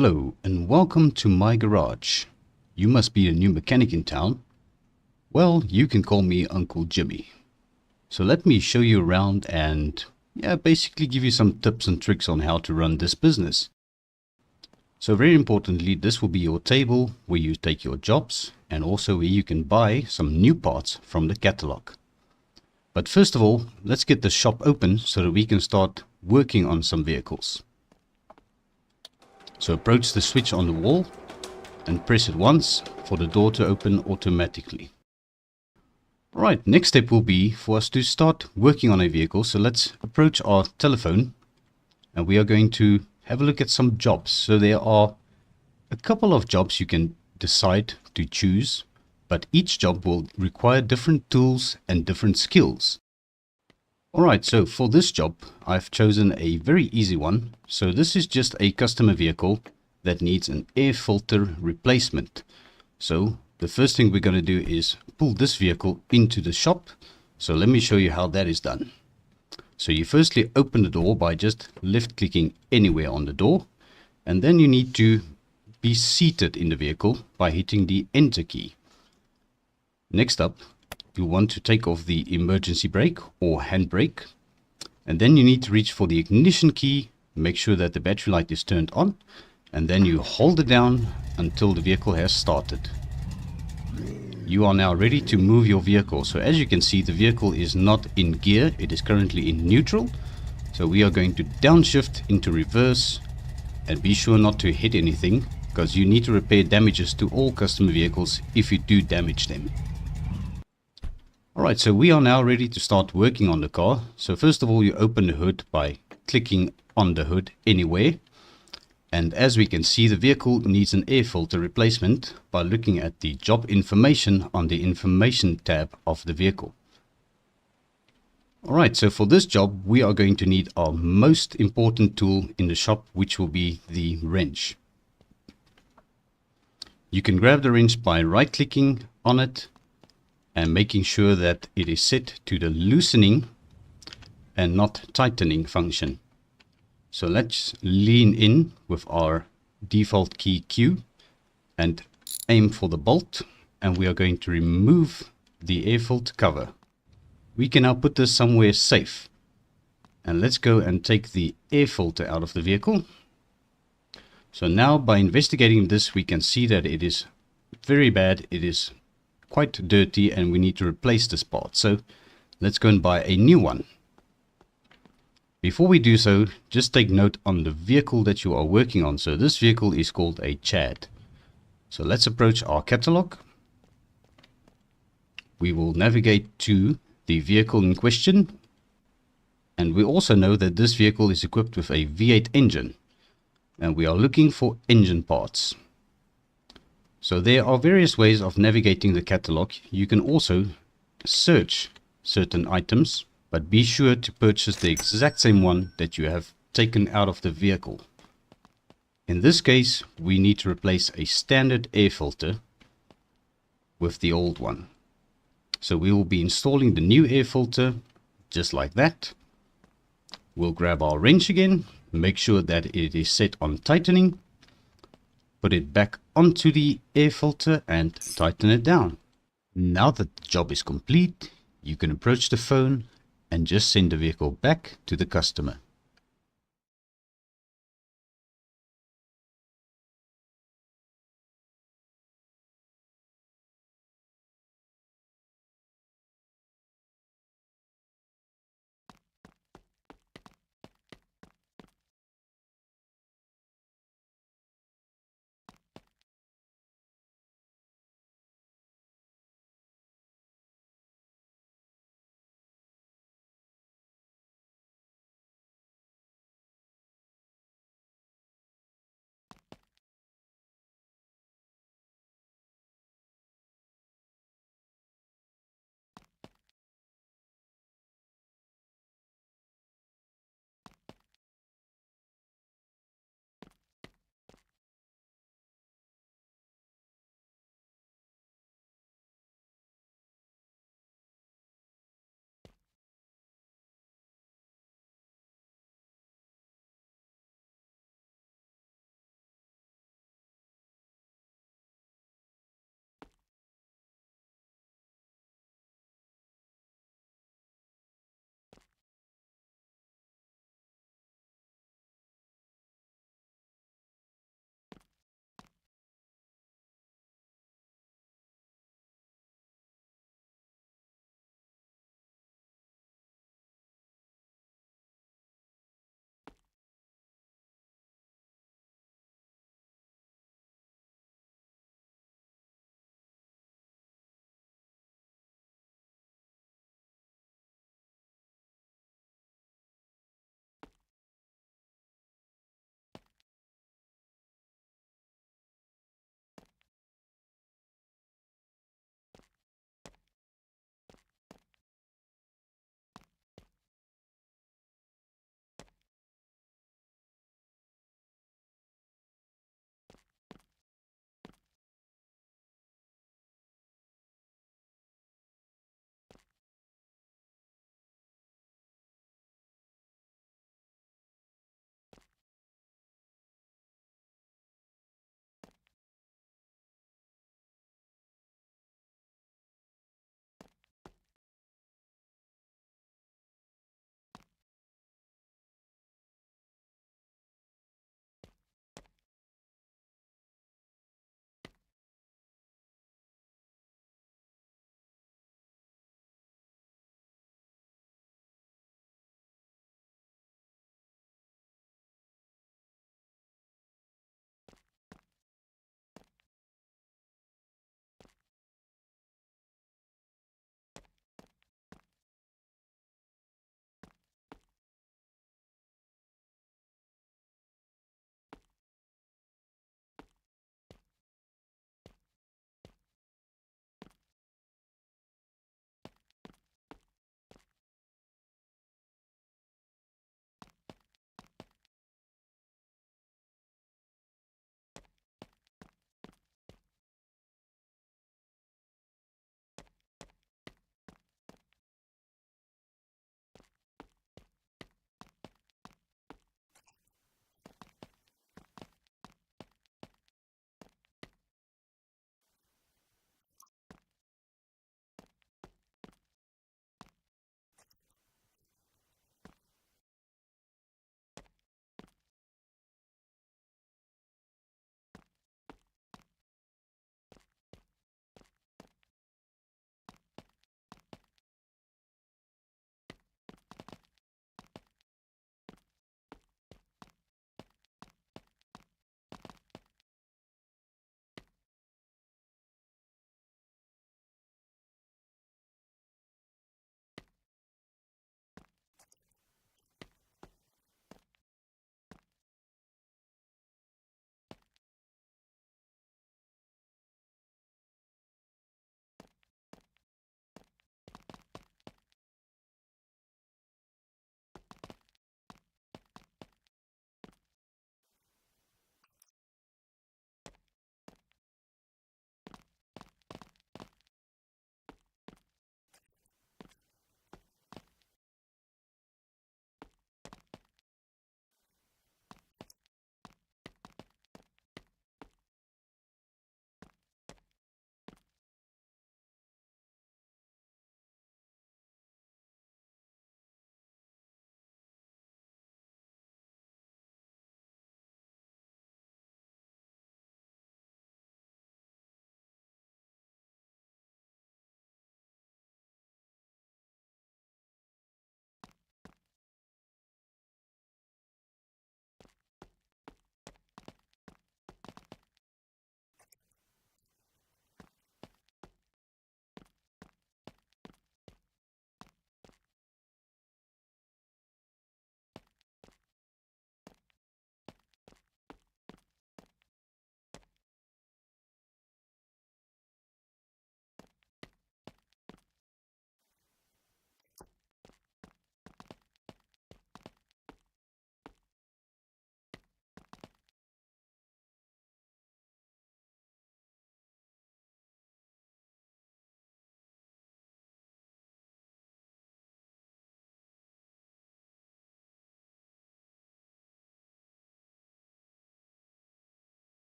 Hello and welcome to my garage. You must be a new mechanic in town. Well, you can call me Uncle Jimmy. So let me show you around and basically give you some tips and tricks on how to run this business. So very importantly, this will be your table where you take your jobs and also where you can buy some new parts from the catalog. But first of all, let's get the shop open so that we can start working on some vehicles. So approach the switch on the wall and press it once for the door to open automatically. Alright, next step will be for us to start working on a vehicle. So let's approach our telephone and we are going to have a look at some jobs. So there are a couple of jobs you can decide to choose, but each job will require different tools and different skills. Alright, so for this job, I've chosen a very easy one. So this is just a customer vehicle that needs an air filter replacement. So the first thing we're going to do is pull this vehicle into the shop. So let me show you how that is done. So you firstly open the door by just left clicking anywhere on the door. And then you need to be seated in the vehicle by hitting the enter key. Next up, you want to take off the emergency brake or handbrake, and then you need to reach for the ignition key, make sure that the battery light is turned on, and then you hold it down until the vehicle has started. You are now ready to move your vehicle. So as you can see, the vehicle is not in gear, it is currently in neutral. So we are going to downshift into reverse, and be sure not to hit anything because you need to repair damages to all customer vehicles if you do damage them. Alright, so we are now ready to start working on the car. So first of all, you open the hood by clicking on the hood anywhere. And as we can see, the vehicle needs an air filter replacement by looking at the job information on the information tab of the vehicle. Alright, so for this job, we are going to need our most important tool in the shop, which will be the wrench. You can grab the wrench by right clicking on it and making sure that it is set to the loosening and not tightening function. So let's lean in with our default key Q and aim for the bolt, and we are going to remove the air filter cover. We can now put this somewhere safe, and let's go and take the air filter out of the vehicle. So now by investigating this, we can see that it is very bad. It is quite dirty and we need to replace this part. So let's go and buy a new one. Before we do so, just take note on the vehicle that you are working on. So this vehicle is called a Chad. So let's approach our catalog. We will navigate to the vehicle in question, and we also know that this vehicle is equipped with a V8 engine, and we are looking for engine parts. So there are various ways of navigating the catalog. You can also search certain items, but be sure to purchase the exact same one that you have taken out of the vehicle. In this case, we need to replace a standard air filter with the old one. So we will be installing the new air filter just like that. We'll grab our wrench again, make sure that it is set on tightening. Put it back onto the air filter and tighten it down. Now that the job is complete, you can approach the phone and just send the vehicle back to the customer.